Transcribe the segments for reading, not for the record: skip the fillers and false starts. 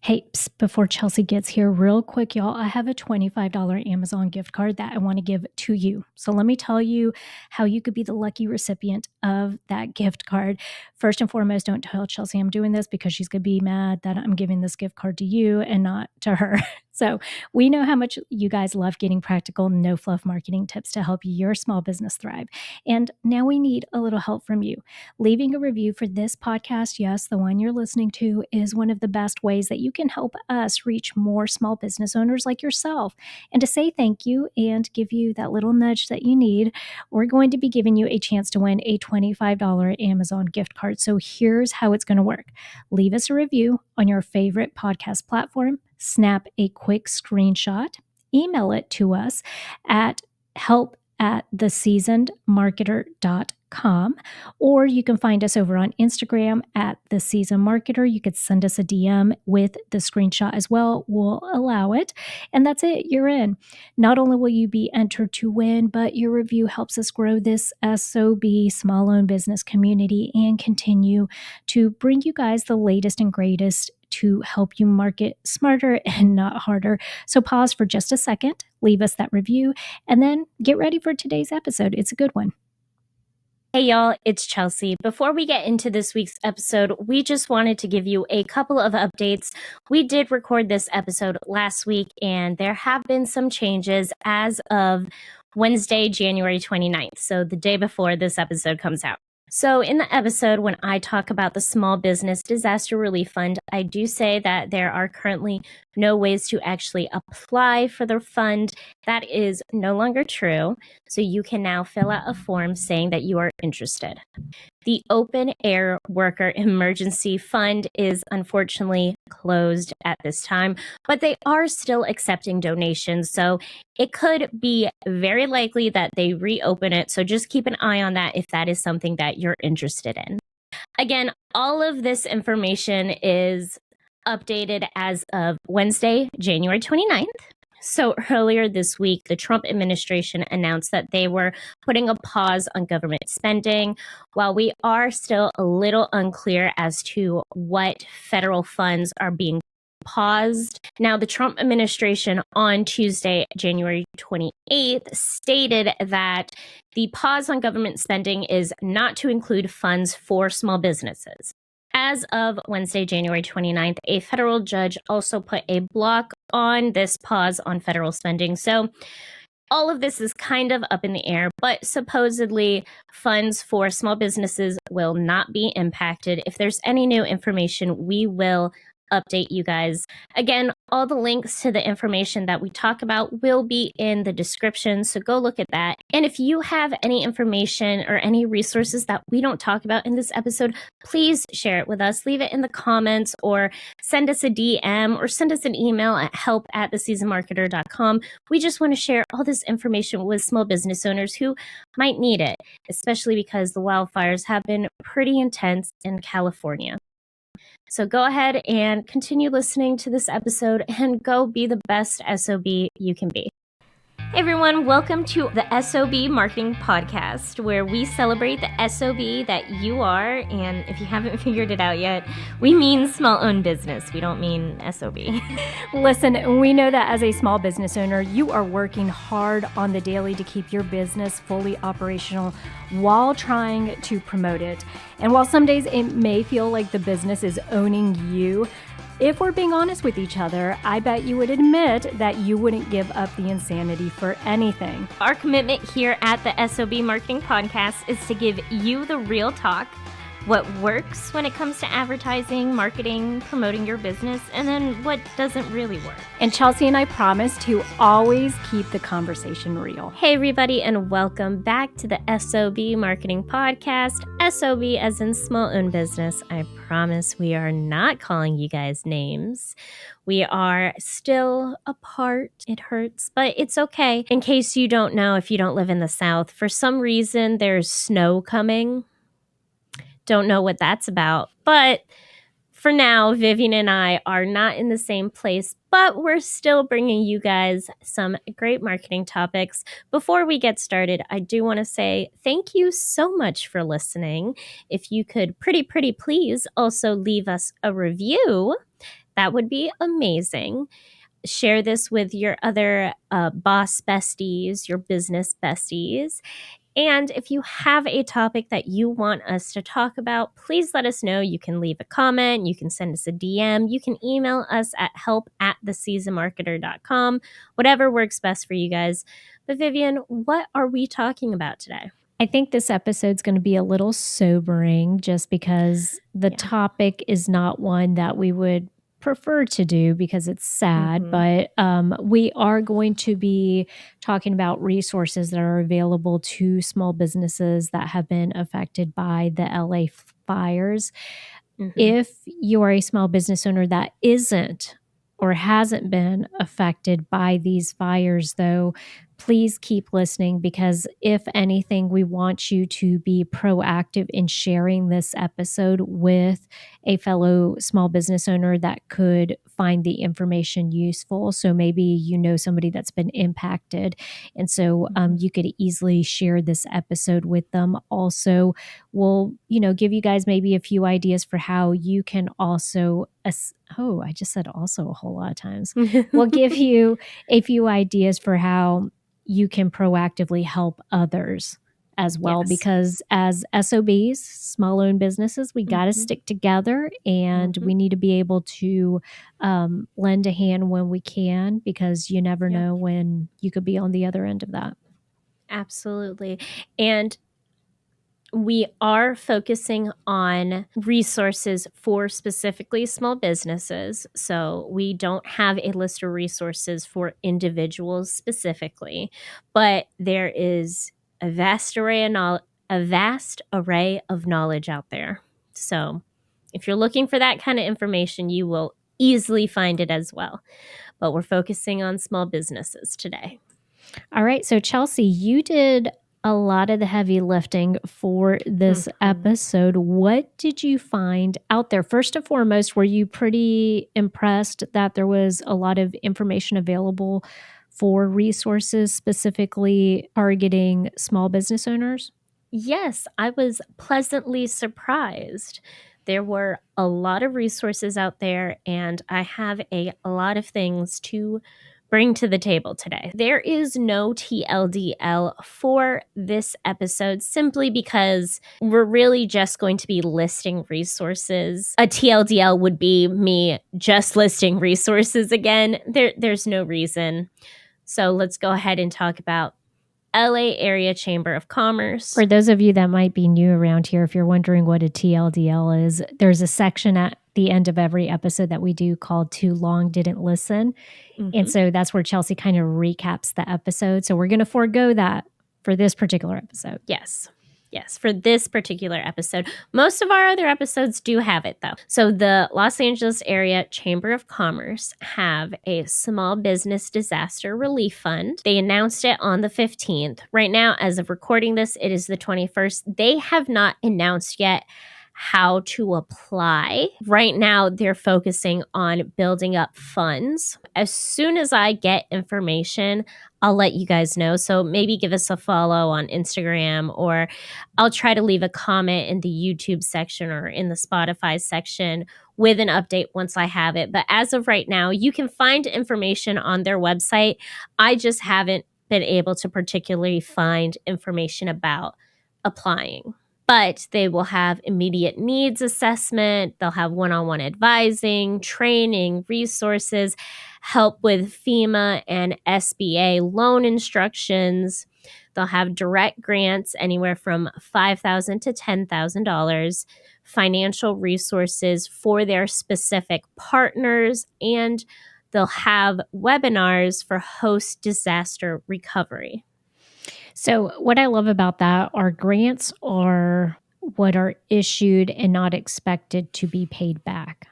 Hey, before Chelsea gets here, real quick, y'all, I have a $25 Amazon gift card that I want to give to you. So let me tell you how you could be the lucky recipient of that gift card. First and foremost, don't tell Chelsea I'm doing this because she's going to be mad that I'm giving this gift card to you and not to her. So we know how much you guys love getting practical, no fluff marketing tips to help your small business thrive. And now we need a little help from you. Leaving a review for this podcast, yes, the one you're listening to, is one of the best ways that you can help us reach more small business owners like yourself. And to say thank you and give you that little nudge that you need, we're going to be giving you a chance to win a $25 Amazon gift card. So here's how it's going to work. Leave us a review on your favorite podcast platform, snap a quick screenshot, email it to us at help@theseasonedmarketer.com, or you can find us over on Instagram at The Seasoned Marketer. You could send us a DM with the screenshot as well. We'll allow it. And that's it. You're in. Not only will you be entered to win, but your review helps us grow this S.O.B small owned business community and continue to bring you guys the latest and greatest to help you market smarter and not harder. So pause for just a second, leave us that review, and then get ready for today's episode. It's a good one. Hey y'all, it's Chelsea. Before we get into this week's episode, we just wanted to give you a couple of updates. We did record this episode last week, and there have been some changes as of Wednesday, January 29th, so the day before this episode comes out. So in the episode, when I talk about the Small Business Disaster Relief Fund, I do say that there are currently no ways to actually apply for the fund. That is no longer true. So you can now fill out a form saying that you are interested. The Open Air Worker Emergency Fund is unfortunately closed at this time, but they are still accepting donations. So it could be very likely that they reopen it. So just keep an eye on that if that is something that you're interested in. Again, all of this information is updated as of Wednesday, January 29th. So earlier this week, the Trump administration announced that they were putting a pause on government spending. While we are still a little unclear as to what federal funds are being paused. Now, the Trump administration on Tuesday, January 28th, stated that the pause on government spending is not to include funds for small businesses. As of Wednesday, January 29th, a federal judge also put a block on this pause on federal spending. So all of this is kind of up in the air, but supposedly funds for small businesses will not be impacted. If there's any new information, we will update you guys. Again, all the links to the information that we talk about will be in the description, so go look at that. And if you have any information or any resources that we don't talk about in this episode, please share it with us. Leave it in the comments or send us a DM or send us an email at help@theseasonedmarketer.com. We just want to share all this information with small business owners who might need it, especially because the wildfires have been pretty intense in California. So go ahead and continue listening to this episode and go be the best SOB you can be. Hey everyone, welcome to the S.O.B Marketing Podcast, where we celebrate the S.O.B that you are. And if you haven't figured it out yet, we mean small-owned business. We don't mean S.O.B. Listen, we know that as a small business owner, you are working hard on the daily to keep your business fully operational while trying to promote it. And while some days it may feel like the business is owning you, if we're being honest with each other, I bet you would admit that you wouldn't give up the insanity for anything. Our commitment here at the S.O.B Marketing Podcast is to give you the real talk, what works when it comes to advertising, marketing, promoting your business, and then what doesn't really work. And Chelsea and I promise to always keep the conversation real. Hey everybody, and welcome back to the S.O.B Marketing Podcast. S.O.B as in small-owned business. I promise we are not calling you guys names. We are still apart. It hurts, but it's okay. In case you don't know, if you don't live in the South, for some reason there's snow coming. Don't know what that's about, but for now, Vivian and I are not in the same place, but we're still bringing you guys some great marketing topics. Before we get started, I do want to say thank you so much for listening. If you could pretty please also leave us a review that would be amazing. Share this with your other boss besties, your business besties. And if you have a topic that you want us to talk about, please let us know. You can leave a comment. You can send us a DM. You can email us at help@theseasonmarketer.com. Whatever works best for you guys. But Vivian, what are we talking about today? I think this episode's going to be a little sobering just because the topic is not one that we would prefer to do because it's sad, but we are going to be talking about resources that are available to small businesses that have been affected by the LA fires. If you are a small business owner that isn't or hasn't been affected by these fires, though, please keep listening because if anything, we want you to be proactive in sharing this episode with a fellow small business owner that could find the information useful. So maybe you know somebody that's been impacted. And so you could easily share this episode with them. Also, we'll, give you guys maybe a few ideas for how you can also I just said also a whole lot of times. We'll give you a few ideas for how you can proactively help others as well, because as S.O.Bs, small owned businesses, we got to stick together and we need to be able to lend a hand when we can, because you never know when you could be on the other end of that. Absolutely. And we are focusing on resources for specifically small businesses. So we don't have a list of resources for individuals specifically, but there is a vast array of knowledge out there. So if you're looking for that kind of information, you will easily find it as well. But we're focusing on small businesses today. All right. So Chelsea, you did a lot of the heavy lifting for this episode. What did you find out there? First and foremost, were you pretty impressed that there was a lot of information available for resources specifically targeting small business owners? Yes, I was pleasantly surprised. There were a lot of resources out there, and I have a lot of things to bring to the table today. There is no TLDL for this episode simply because we're really just going to be listing resources. A TLDL would be me just listing resources again. There's no reason. So let's go ahead and talk about LA Area Chamber of Commerce. For those of you that might be new around here, if you're wondering what a TLDL is, there's a section at the end of every episode that we do called Too Long Didn't Listen. And so that's where Chelsea kind of recaps the episode. So we're going to forego that for this particular episode. Yes, for this particular episode. Most of our other episodes do have it, though. So the Los Angeles Area Chamber of Commerce have a small business disaster relief fund. They announced it on the 15th. Right now, as of recording this, it is the 21st. They have not announced yet how to apply. Right now, they're focusing on building up funds. As soon as I get information, I'll let you guys know. So maybe give us a follow on Instagram, or I'll try to leave a comment in the YouTube section or in the Spotify section with an update once I have it. But as of right now, you can find information on their website. I just haven't been able to particularly find information about applying. But they will have immediate needs assessment. They'll have one-on-one advising, training, resources, help with FEMA and SBA loan instructions. They'll have direct grants anywhere from $5,000 to $10,000, financial resources for their specific partners, and they'll have webinars for host disaster recovery. So what I love about that are grants are what are issued and not expected to be paid back.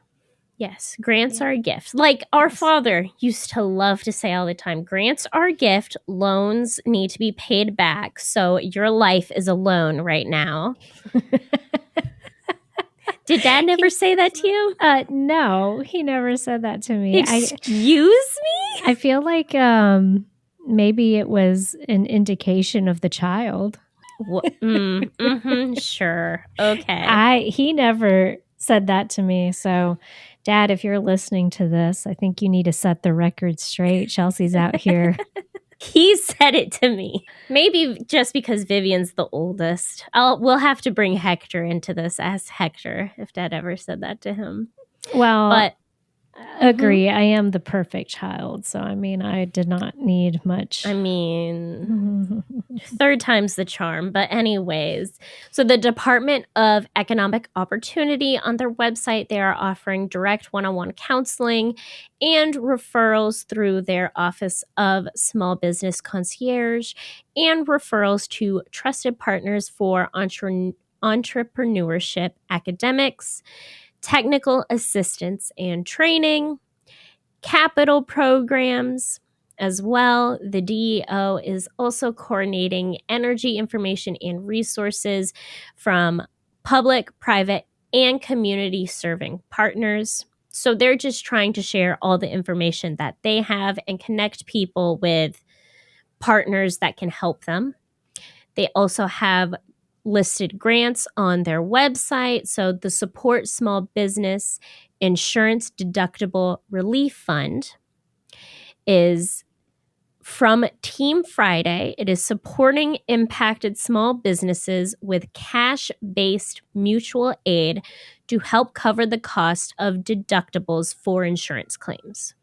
Yes, grants are a gift. Like our father used to love to say all the time, grants are a gift, loans need to be paid back. So your life is a loan right now. Did Dad never say that to you? No, he never said that to me. Excuse me? I feel like maybe it was an indication of the child. Sure. Okay. He never said that to me. So Dad, if you're listening to this, I think you need to set the record straight. Chelsea's out here. He said it to me. Maybe just because Vivian's the oldest. We'll have to bring Hector into this. Ask Hector if Dad ever said that to him. Well, But agree. I am the perfect child. So, I mean, I did not need much. I mean, third time's the charm. But anyways, so the Department of Economic Opportunity on their website, they are offering direct one-on-one counseling and referrals through their Office of Small Business Concierge and referrals to trusted partners for entrepreneurship academics, technical assistance and training, capital programs as well. The DEO is also coordinating energy information and resources from public, private, and community serving partners. So they're just trying to share all the information that they have and connect people with partners that can help them. They also have listed grants on their website. So the Support Small Business Insurance Deductible Relief Fund is from Team Friday. It is supporting impacted small businesses with cash-based mutual aid to help cover the cost of deductibles for insurance claims.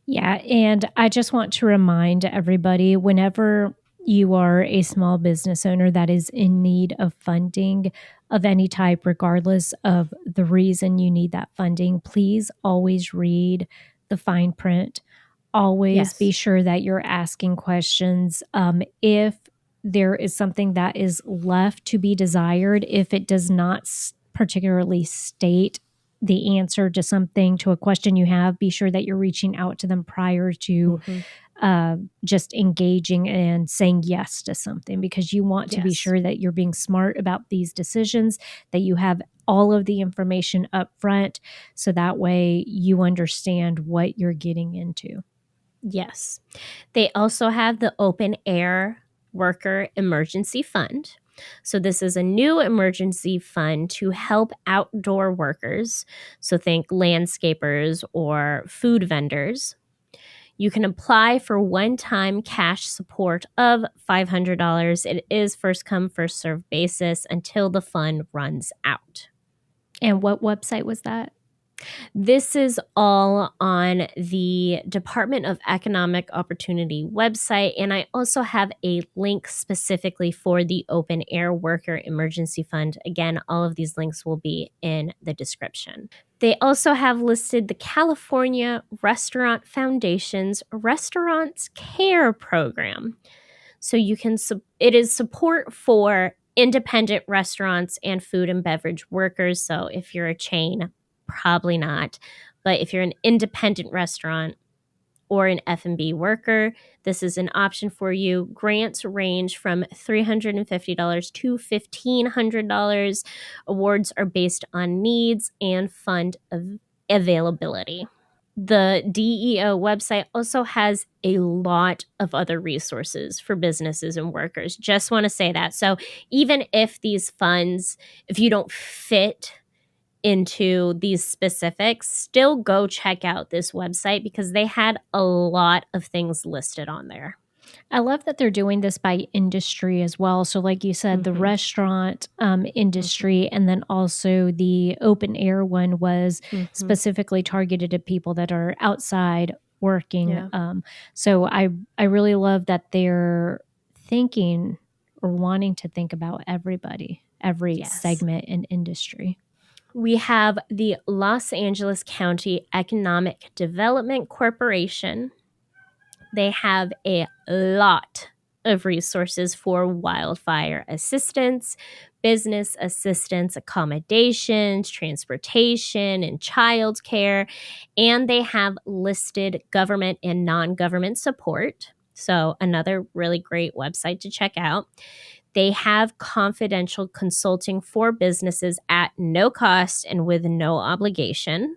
Yeah, and I just want to remind everybody, whenever you are a small business owner that is in need of funding of any type, regardless of the reason you need that funding, please always read the fine print. Always be sure that you're asking questions. If there is something that is left to be desired, if it does not particularly state the answer to something, to a question you have, be sure that you're reaching out to them prior to just engaging and saying yes to something, because you want to be sure that you're being smart about these decisions, that you have all of the information up front, so that way you understand what you're getting into. Yes. They also have the Open Air Worker Emergency Fund. So this is a new emergency fund to help outdoor workers. So think landscapers or food vendors. You can apply for one-time cash support of $500. It is first come, first served basis until the fund runs out. And what website was that? This is all on the Department of Economic Opportunity website, and I also have a link specifically for the Open Air Worker Emergency Fund. Again, all of these links will be in the description. They also have listed the California Restaurant Foundation's Restaurants Care Program. So you can, it is support for independent restaurants and food and beverage workers. So if you're a chain, probably not. But if you're an independent restaurant or an F&B worker, this is an option for you. Grants range from $350 to $1,500. Awards are based on needs and fund availability. The DEO website also has a lot of other resources for businesses and workers. Just want to say that. So even if these funds, if you don't fit into these specifics, still go check out this website because they had a lot of things listed on there. I love that they're doing this by industry as well. So like you said, the restaurant industry, and then also the open air one was specifically targeted at people that are outside working. So I really love that they're thinking or wanting to think about everybody, every segment and industry. We have the Los Angeles County Economic Development Corporation. They have a lot of resources for wildfire assistance, business assistance, accommodations, transportation, and child care. And they have listed government and non-government support. So another really great website to check out. They have confidential consulting for businesses at no cost and with no obligation.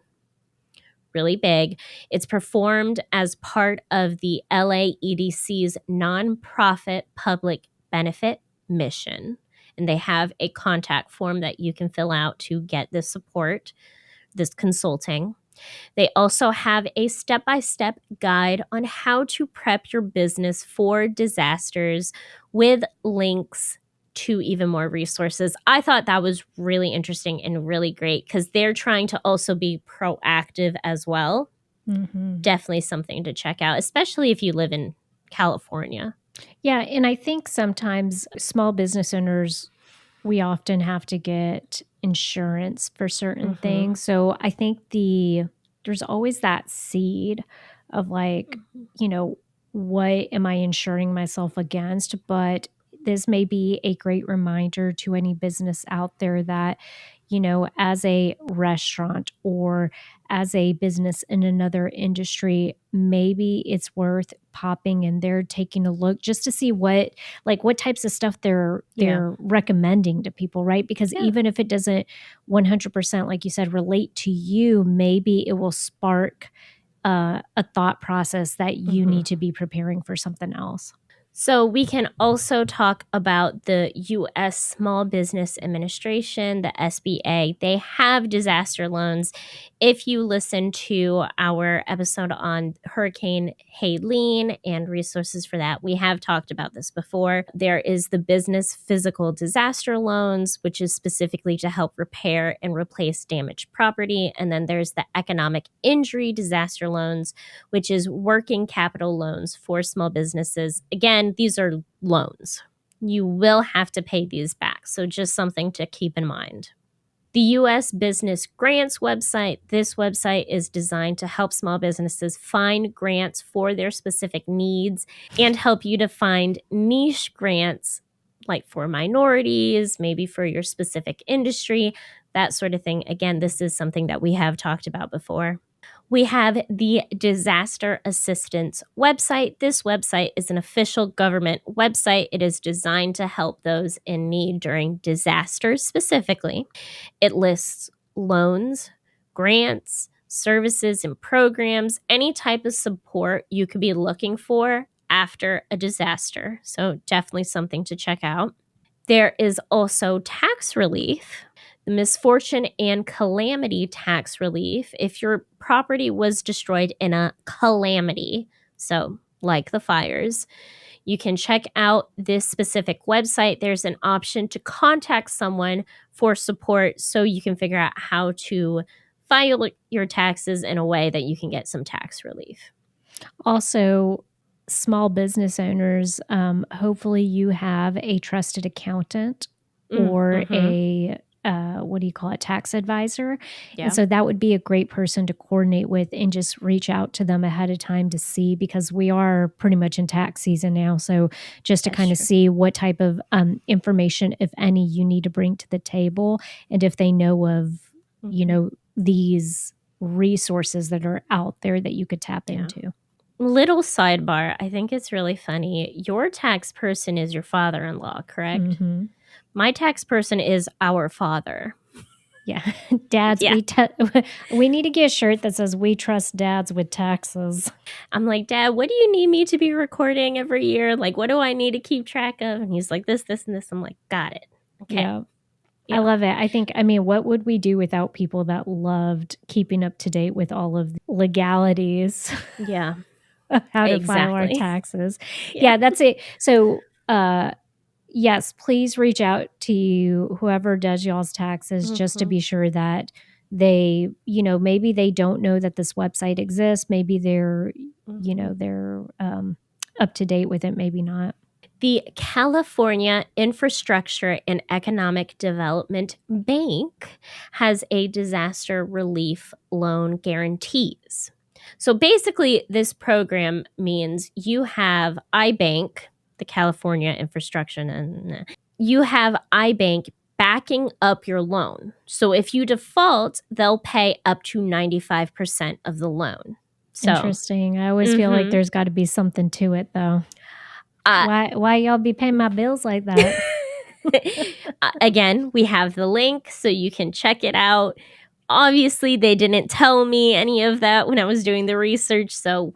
Really big. It's performed as part of the LA EDC's nonprofit public benefit mission. And they have a contact form that you can fill out to get this support. this consulting. They also have a step-by-step guide on how to prep your business for disasters with links to even more resources. I thought that was really interesting and really great because they're trying to also be proactive as well. Mm-hmm. Definitely something to check out, especially if you live in California. Yeah, and I think sometimes small business owners, we often have to get insurance for certain things. So I think there's always that seed of like, what am I insuring myself against? But this may be a great reminder to any business out there that, as a restaurant or as a business in another industry, maybe it's worth popping in there, taking a look just to see what types of stuff they're recommending to people, right? Because even if it doesn't 100%, like you said, relate to you, maybe it will spark a thought process that you need to be preparing for something else. So we can also talk about the U.S. Small Business Administration, the SBA. They have disaster loans. If you listen to our episode on Hurricane Helene and resources for that, we have talked about this before. There is the Business Physical Disaster Loans, which is specifically to help repair and replace damaged property. And then there's the Economic Injury Disaster Loans, which is working capital loans for small businesses. Again, these are loans. You will have to pay these back. So just something to keep in mind. The U.S. Business Grants website. This website is designed to help small businesses find grants for their specific needs and help you to find niche grants like for minorities, maybe for your specific industry, that sort of thing. Again, this is something that we have talked about before. We have the Disaster Assistance website. This website is an official government website. It is designed to help those in need during disasters specifically. It lists loans, grants, services and programs, any type of support you could be looking for after a disaster. So definitely something to check out. There is also tax relief. The misfortune and calamity tax relief. If your property was destroyed in a calamity, so like the fires, you can check out this specific website. There's an option to contact someone for support so you can figure out how to file your taxes in a way that you can get some tax relief. Also, small business owners, hopefully you have a trusted accountant or a tax advisor. Yeah. And so that would be a great person to coordinate with and just reach out to them ahead of time to see, because we are pretty much in tax season now. So just to kind of see what type of information, if any, you need to bring to the table. And if they know of, these resources that are out there that you could tap into. Little sidebar, I think it's really funny. Your tax person is your father-in-law, correct? Mm-hmm. My tax person is our father. Yeah. Dads, we need to get a shirt that says we trust dads with taxes. I'm like, Dad, what do you need me to be recording every year? Like, what do I need to keep track of? And he's like, this, and this. I'm like, got it. Okay. Yeah. I love it. What would we do without people that loved keeping up to date with all of the legalities? Yeah. Of how to file our taxes. Yeah, that's it. So, yes, please reach out to whoever does y'all's taxes just to be sure that they, maybe they don't know that this website exists. Maybe they're, they're up to date with it. Maybe not. The California Infrastructure and Economic Development Bank has a disaster relief loan guarantees. So basically, this program means you have iBank, the California Infrastructure, and you have iBank backing up your loan. So if you default, they'll pay up to 95% of the loan. So, interesting. I always feel like there's got to be something to it, though. Why y'all be paying my bills like that? Again, we have the link so you can check it out. Obviously, they didn't tell me any of that when I was doing the research. So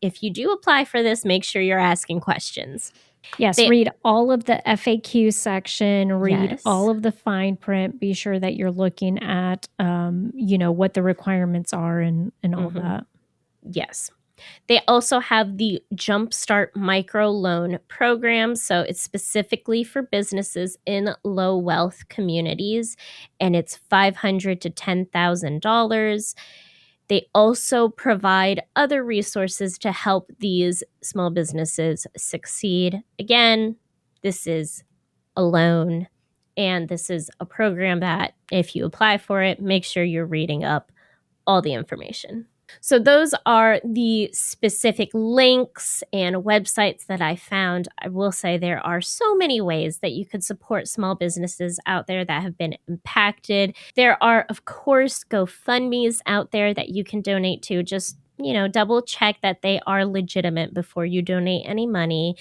if you do apply for this, make sure you're asking questions. Yes, They read all of the FAQ section, read all Yes. of the fine print, be sure that you're looking at, what the requirements are and all Mhm. that. Yes. They also have the Jumpstart Microloan Program. So it's specifically for businesses in low wealth communities, and it's $500 to $10,000. They also provide other resources to help these small businesses succeed. Again, this is a loan, and this is a program that if you apply for it, make sure you're reading up all the information. So those are the specific links and websites that I found. I will say there are so many ways that you could support small businesses out there that have been impacted. There are, of course, GoFundMes out there that you can donate to. Just, double check that they are legitimate before you donate any money.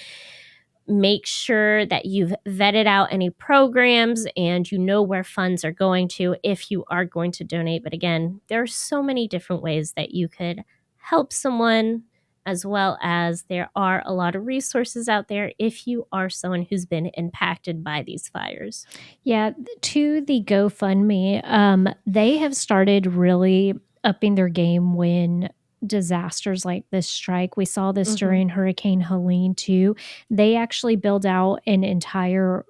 Make sure that you've vetted out any programs and you know where funds are going to if you are going to donate. But again, there are so many different ways that you could help someone, as well as there are a lot of resources out there if you are someone who's been impacted by these fires. Yeah, to the GoFundMe, they have started really upping their game when disasters like this strike. We saw this during Hurricane Helene too. They actually build out an entire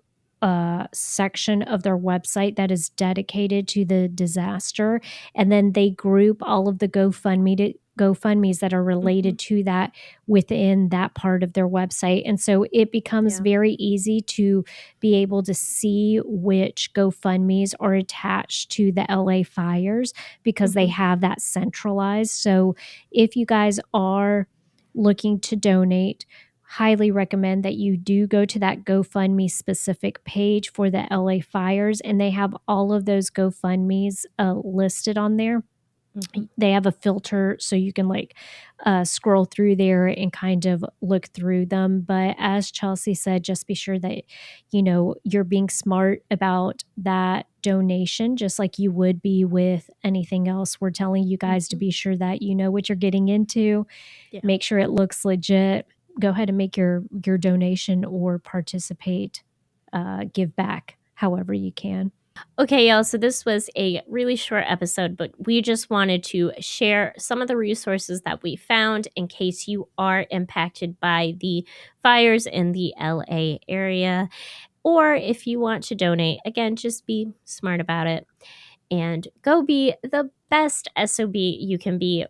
section of their website that is dedicated to the disaster, and then they group all of the GoFundMes that are related to that within that part of their website. And so it becomes Yeah. very easy to be able to see which GoFundMes are attached to the LA fires because they have that centralized. So if you guys are looking to donate, highly recommend that you do go to that GoFundMe specific page for the LA fires, and they have all of those GoFundMes listed on there. They have a filter so you can scroll through there and kind of look through them. But as Chelsea said, just be sure that you're being smart about that donation, just like you would be with anything else. We're telling you guys to be sure that you know what you're getting into. Yeah. Make sure it looks legit. Go ahead and make your donation or participate, give back however you can. Okay, y'all. So this was a really short episode, but we just wanted to share some of the resources that we found in case you are impacted by the fires in the LA area. Or if you want to donate, again, just be smart about it and go be the best SOB you can be